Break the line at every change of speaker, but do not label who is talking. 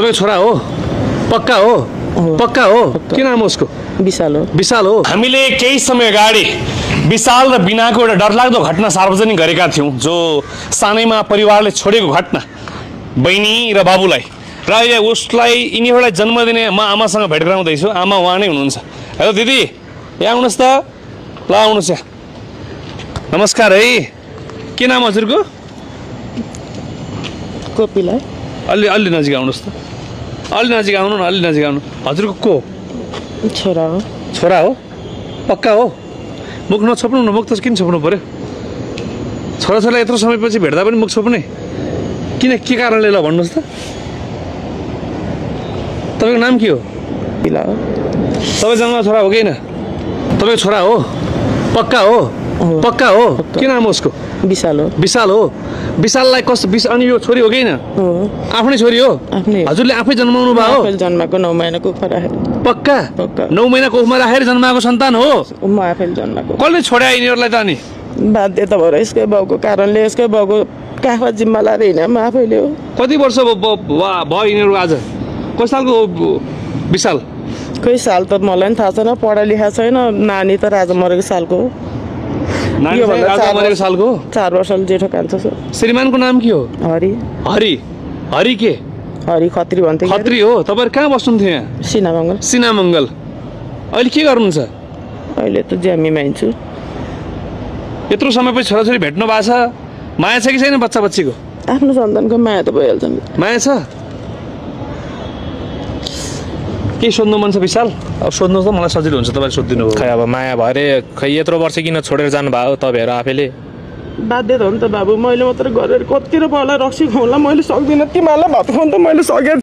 तपाईको छोरा हो? पक्का हो? पक्का हो? के नाम हो उसको?
विशाल हो।
विशाल हो। हामीले केही समय अगाडि विशाल र बिनाको एउटा डरलाग्दो घटना सार्वजनिक गरेका थियौं, जो सानैमा परिवारले छोडेको घटना, बहिनी र बाबुलाई। र अहिले उसलाई यिनीहरूलाई जन्म दिने म आमासँग भेट गराउँदैछु। आमा उहाँ नै हुनुहुन्छ। हेलो दिदी, यहाँ आउनुहोस् त। ल आउनुहोस् यहाँ। नमस्कार है। के नाम हजुरको?
कोपिला।
अलि नजिक आउनुहोस् त। अलि नजिक आउनु न, अलि नजिक आउनु। हजुरको को?
छोरा हो।
छोरा हो? पक्का हो? मुख नछोप्नु न। मुख त किन छोप्नु पर्यो? छोराछोरीलाई यत्रो समयपछि भेट्दा पनि मुख छोप्ने किन? के कारणले? ल भन्नुहोस् त। तपाईँको नाम के हो?
पिला हो।
तपाईँ जन्म छोरा हो कि होइन? तपाईँको छोरा हो? पक्का हो? पक्का हो? के नाम हो उसको?
विशाल हो।
विशाल हो। विशाललाई अनि यो छोरी हो कि होइन? आफ्नै छोरी हो?
आफ्नै।
हजुरले आफै जन्माउनु भयो?
आफैले जन्माएको 9 महिना कोखमा राखेर।
पक्का?
पक्का।
9 महिना कोखमा राखेर जन्माएको सन्तान हो?
म आफैले जन्माएको।
कसले छोड्या यिनीहरूलाई त? अनि
बाध्यता भएर यसकै बाउको कारणले यसकै बाउको काखमा जिम्मा लाएर हिँडे म आफैले हो।
कति वर्ष भयो यिनीहरू? आज कति सालको हो विशाल?
खोइ साल त मलाई पनि थाहा छैन, पढा लेखा छैन। नानी त राजा मरेको सालको हो।
राजा मरेको सालको?
4 वर्षले जेठो कान्छ छ।
श्रीमानको नाम के हो?
हरि।
हरि? हरि के?
हरि खत्री भन्थे।
खत्री हो। तपाईँहरू कहाँ बस्नुहुन्थ्यो यहाँ?
सिनामङ्गल।
सिनामङ्गल। अहिले के गर्नुहुन्छ?
अहिले त ज्यामीमा हिँड्छु।
यत्रो समयपछि छोराछोरी भेट्नु भएको छ, माया छ कि छैन बच्चा बच्चीको?
आफ्नो सन्तानको माया त भइहाल्छ नि।
माया छ? के सोध्नु मन छ विशाल? अब सोध्नुहोस् त, मलाई सजिलो हुन्छ। तपाईँले सोधिदिनु हो।
खै अब माया भरे खै यत्रो वर्ष किन छोडेर जानुभयो तपाईँहरू आफैले?
बाध्य त हो नि त बाबु। मैले मात्र गरेर कति र मलाई रक्सी खुवाउला मैले सक्दिनँ। तिमीहरूलाई भात खुवाउनु त मैले सकेँ।